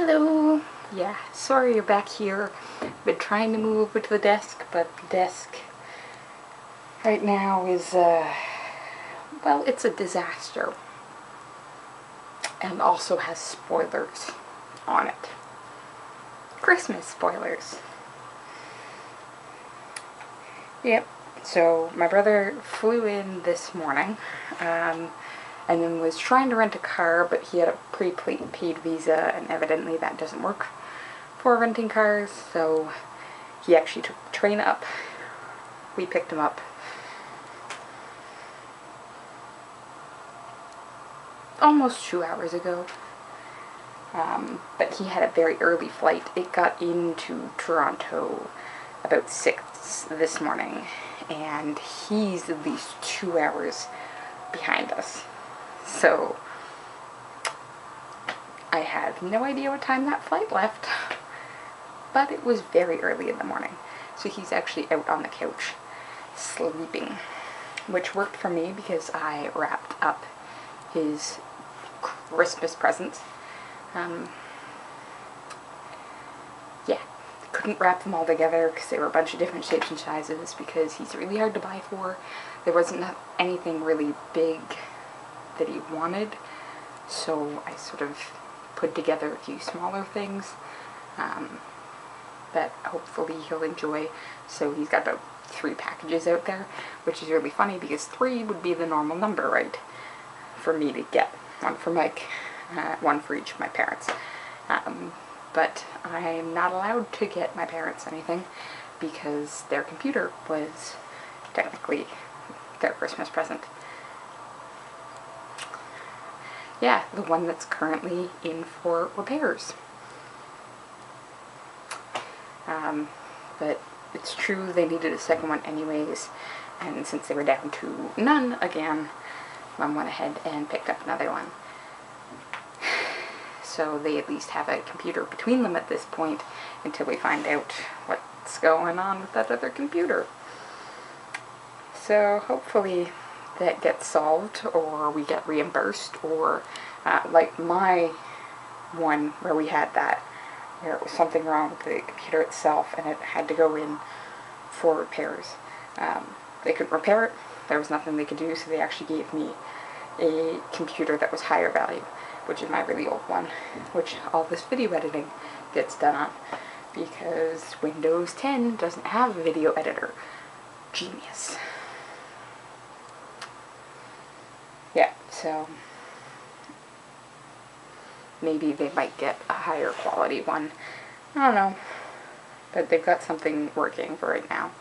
Hello. Yeah, sorry you're back here. Been trying to move over to the desk, but the desk right now is, well, it's a disaster. And also has spoilers on it. Christmas spoilers. Yep. So my brother flew in this morning, and then was trying to rent a car, but he had a prepaid visa, and evidently that doesn't work for renting cars, so he actually took the train up. We picked him up almost 2 hours ago, but he had a very early flight. It got into Toronto about 6 this morning, and he's at least 2 hours behind us. So I had no idea what time that flight left, but it was very early in the morning. So he's actually out on the couch sleeping, which worked for me because I wrapped up his Christmas presents. Yeah, couldn't wrap them all together because they were a bunch of different shapes and sizes because he's really hard to buy for. There wasn't anything really big that he wanted, so I sort of put together a few smaller things that hopefully he'll enjoy. So he's got about 3 packages out there, which is really funny because 3 would be the normal number, right, for me to get. One for Mike, one for each of my parents. But I'm not allowed to get my parents anything because their computer was technically their Christmas present. Yeah, the one that's currently in for repairs. But it's true they needed a second one anyways, and since they were down to none again, Mom went ahead and picked up another one. So they at least have a computer between them at this point until we find out what's going on with that other computer. So hopefully that gets solved, or we get reimbursed, or like my one where we had that, where it was something wrong with the computer itself and it had to go in for repairs. They couldn't repair it, there was nothing they could do, so they actually gave me a computer that was higher value, which is my really old one, which all this video editing gets done on, because Windows 10 doesn't have a video editor. Genius. Yeah, so maybe they might get a higher quality one. I don't know. But they've got something working for right now.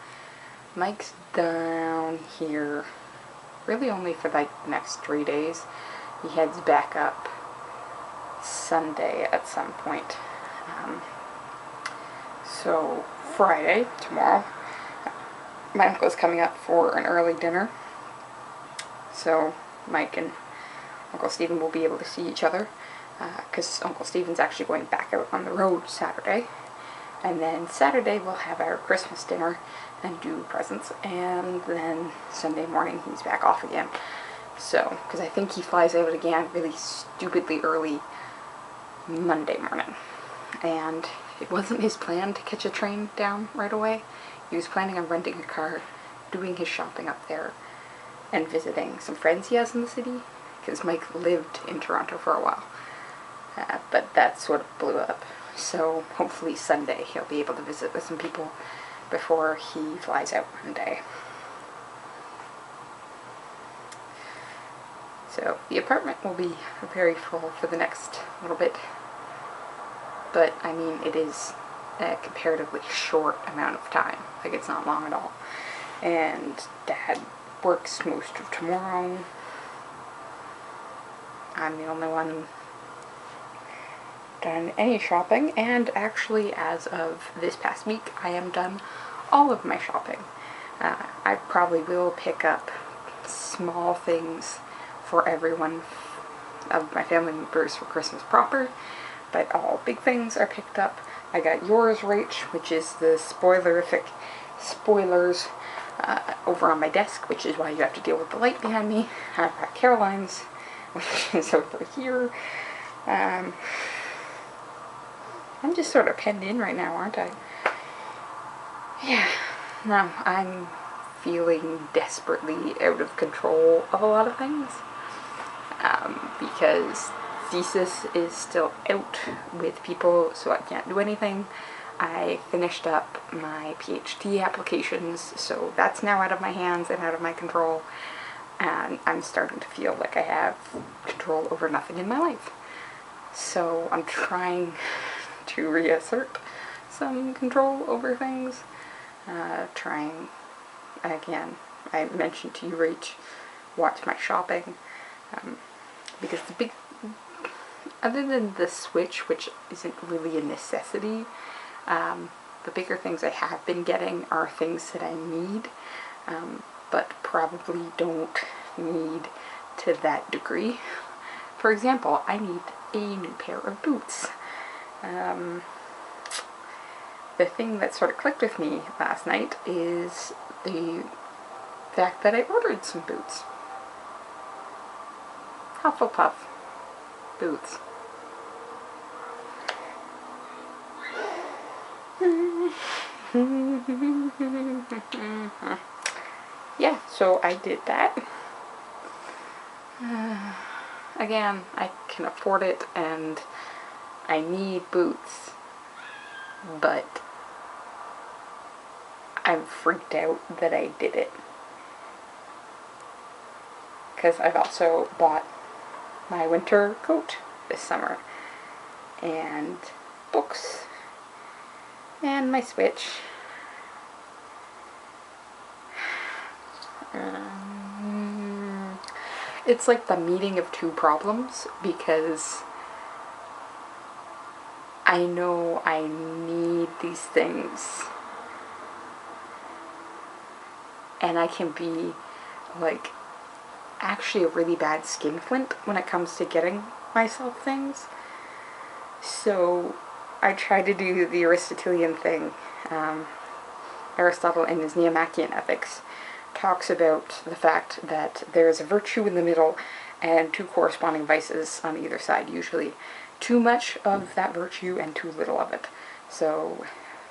Mike's down here really only for like the next 3 days. He heads back up Sunday at some point. So Friday, tomorrow, my uncle's coming up for an early dinner. So Mike and Uncle Stephen will be able to see each other, because Uncle Stephen's actually going back out on the road Saturday. And then Saturday we'll have our Christmas dinner and do presents, and then Sunday morning he's back off again. So, because I think he flies out again really stupidly early Monday morning. And it wasn't his plan to catch a train down right away. He was planning on renting a car, doing his shopping up there, and visiting some friends he has in the city, because Mike lived in Toronto for a while. But that sort of blew up. So hopefully Sunday he'll be able to visit with some people before he flies out Monday. So the apartment will be very full for the next little bit. But I mean, it is a comparatively short amount of time. Like, it's not long at all. And Dad works most of tomorrow. I'm the only one done any shopping, and actually as of this past week I am done all of my shopping. I probably will pick up small things for everyone of my family members for Christmas proper, but all big things are picked up. I got yours, Rach, which is the spoilerific spoilers over on my desk, which is why you have to deal with the light behind me. I've got Caroline's, which is over here. I'm just sort of penned in right now, aren't I? Yeah. No, I'm feeling desperately out of control of a lot of things. Because thesis is still out with people, so I can't do anything. I finished up my PhD applications, so that's now out of my hands and out of my control. And I'm starting to feel like I have control over nothing in my life. So I'm trying to reassert some control over things. Trying, again, I mentioned to you, Rach, watch my shopping. Because the big, other than the Switch, which isn't really a necessity, the bigger things I have been getting are things that I need, but probably don't need to that degree. For example, I need a new pair of boots. The thing that sort of clicked with me last night is the fact that I ordered some boots. Hufflepuff boots. Yeah, so I did that. Again, I can afford it and I need boots, but I'm freaked out that I did it. Because I've also bought my winter coat this summer, and books, and my Switch. It's like the meeting of two problems, because I know I need these things, and I can be like actually a really bad skinflint when it comes to getting myself things. So I try to do the Aristotelian thing. Aristotle in his Nicomachean Ethics talks about the fact that there is a virtue in the middle and two corresponding vices on either side, usually too much of that virtue and too little of it. So,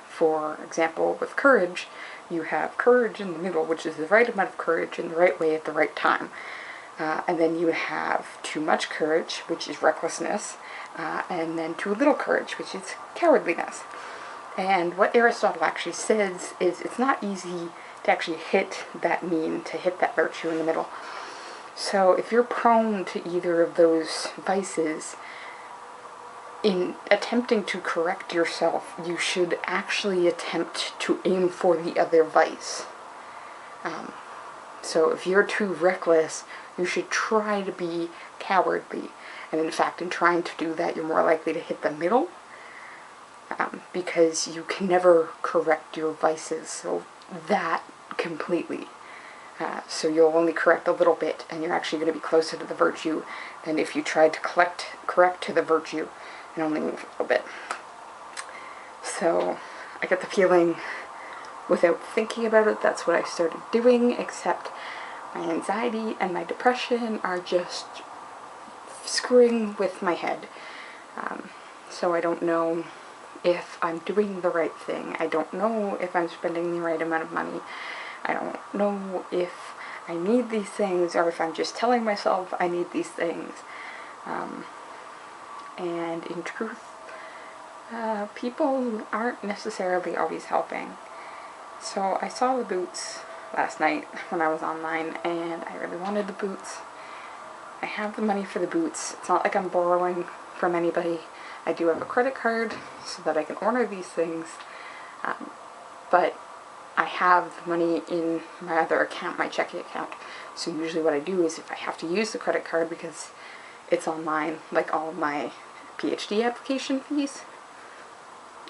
for example, with courage, you have courage in the middle, which is the right amount of courage in the right way at the right time. And then you have too much courage, which is recklessness, and then too little courage, which is cowardliness. And what Aristotle actually says is it's not easy to actually hit that mean, to hit that virtue in the middle. So if you're prone to either of those vices, in attempting to correct yourself, you should actually attempt to aim for the other vice. So if you're too reckless, you should try to be cowardly. And in fact, in trying to do that, you're more likely to hit the middle, because you can never correct your vices so that completely. So you'll only correct a little bit, and you're actually going to be closer to the virtue than if you tried to correct to the virtue and only move a little bit. So I get the feeling, without thinking about it, that's what I started doing, except my anxiety and my depression are just screwing with my head. So I don't know if I'm doing the right thing. I don't know if I'm spending the right amount of money. I don't know if I need these things or if I'm just telling myself I need these things. And in truth, people aren't necessarily always helping. So I saw the boots last night when I was online, and I really wanted the boots. I have the money for the boots. It's not like I'm borrowing from anybody. I do have a credit card so that I can order these things, but I have the money in my other account, my checking account. So usually what I do is, if I have to use the credit card because it's online, like all of my PhD application fees,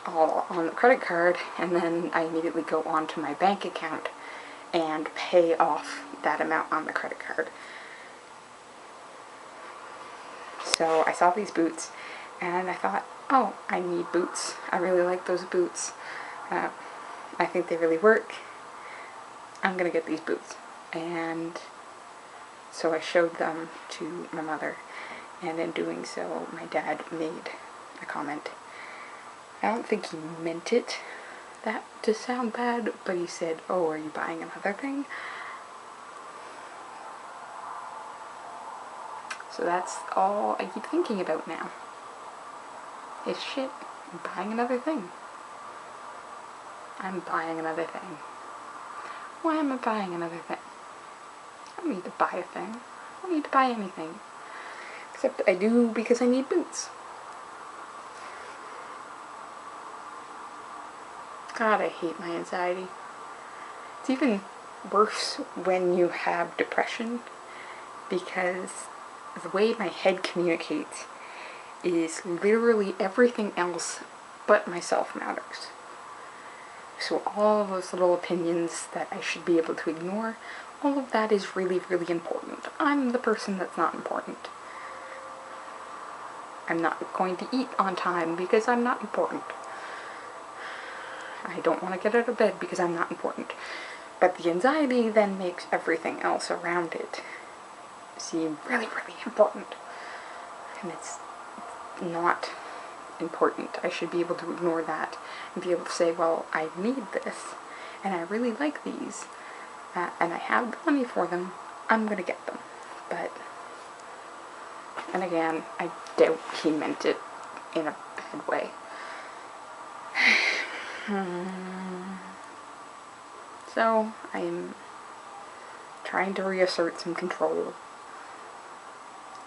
all on the credit card, and then I immediately go onto my bank account and pay off that amount on the credit card. So I saw these boots, and I thought, oh, I need boots. I really like those boots. I think they really work. I'm gonna get these boots. And so I showed them to my mother, and in doing so, my dad made a comment. I don't think he meant it that to sound bad, but he said, "Oh, are you buying another thing?" So that's all I keep thinking about now. Is shit, I'm buying another thing. I'm buying another thing. Why am I buying another thing? I don't need to buy a thing. I don't need to buy anything. Except I do because I need boots. God, I hate my anxiety. It's even worse when you have depression, because the way my head communicates is literally everything else but myself matters. So all of those little opinions that I should be able to ignore, all of that is really, really important. I'm the person that's not important. I'm not going to eat on time because I'm not important. I don't want to get out of bed because I'm not important. But the anxiety then makes everything else around it seem really, really important. And it's not important. I should be able to ignore that and be able to say, well, I need this, and I really like these, and I have the money for them, I'm going to get them. But, and again, I doubt he meant it in a bad way. So, I'm trying to reassert some control.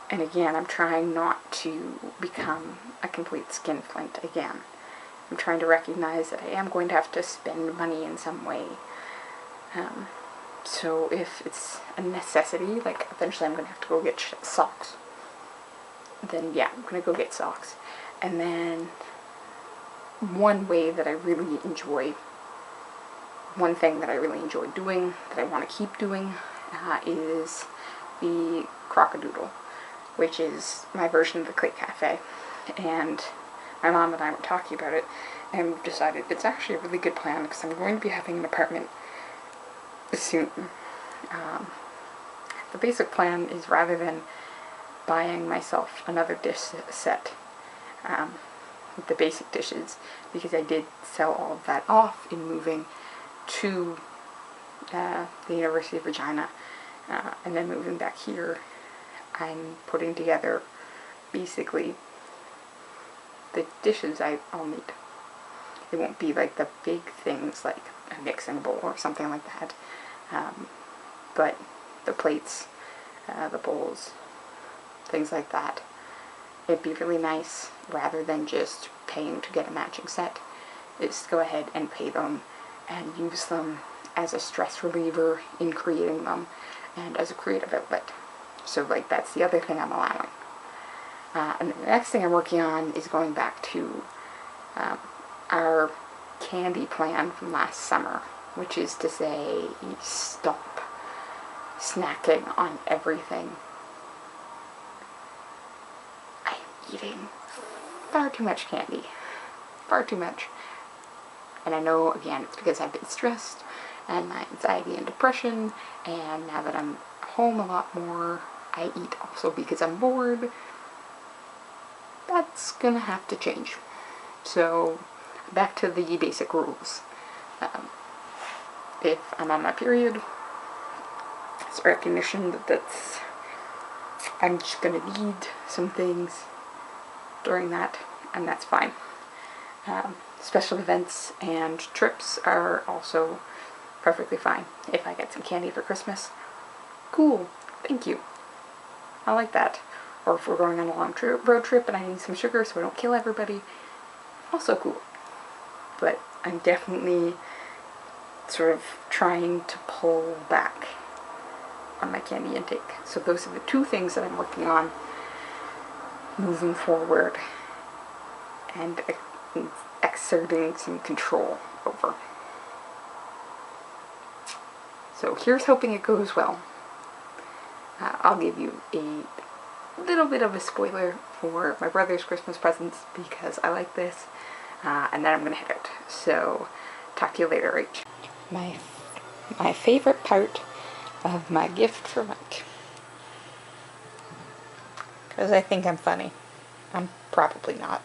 And again, I'm trying not to become a complete skinflint again. I'm trying to recognize that I am going to have to spend money in some way. So if it's a necessity, like eventually I'm going to have to go get socks, then yeah, I'm going to go get socks. And then one way that I really enjoy, one thing that I really enjoy doing, that I want to keep doing, is the crockadoodle, which is my version of the Clay Cafe. And my mom and I were talking about it, and we've decided it's actually a really good plan because I'm going to be having an apartment soon. The basic plan is, rather than buying myself another dish set, with the basic dishes, because I did sell all of that off in moving to the University of Regina, and then moving back here, I'm putting together basically the dishes I'll need. It won't be like the big things like a mixing bowl or something like that, but the plates, the bowls, things like that. It'd be really nice, rather than just paying to get a matching set, is to go ahead and pay them and use them as a stress reliever in creating them and as a creative outlet. So like that's the other thing I'm allowing. And the next thing I'm working on is going back to our candy plan from last summer, which is to say, stop snacking on everything. I'm eating far too much candy. Far too much. And I know, again, it's because I've been stressed, and my anxiety and depression, and now that I'm home a lot more, I eat also because I'm bored. That's gonna have to change. So, back to the basic rules. If I'm on my period, it's recognition that I'm just gonna need some things during that, and that's fine. Special events and trips are also perfectly fine. If I get some candy for Christmas, cool, thank you. I like that. Or if we're going on a long road trip and I need some sugar so I don't kill everybody, also cool. But I'm definitely sort of trying to pull back on my candy intake. So those are the two things that I'm working on moving forward and exerting some control over. So here's hoping it goes well. I'll give you a little bit of a spoiler for my brother's Christmas presents because I like this, and then I'm going to hit it. So, talk to you later, Rach. My favorite part of my gift for Mike. Because I think I'm funny. I'm probably not.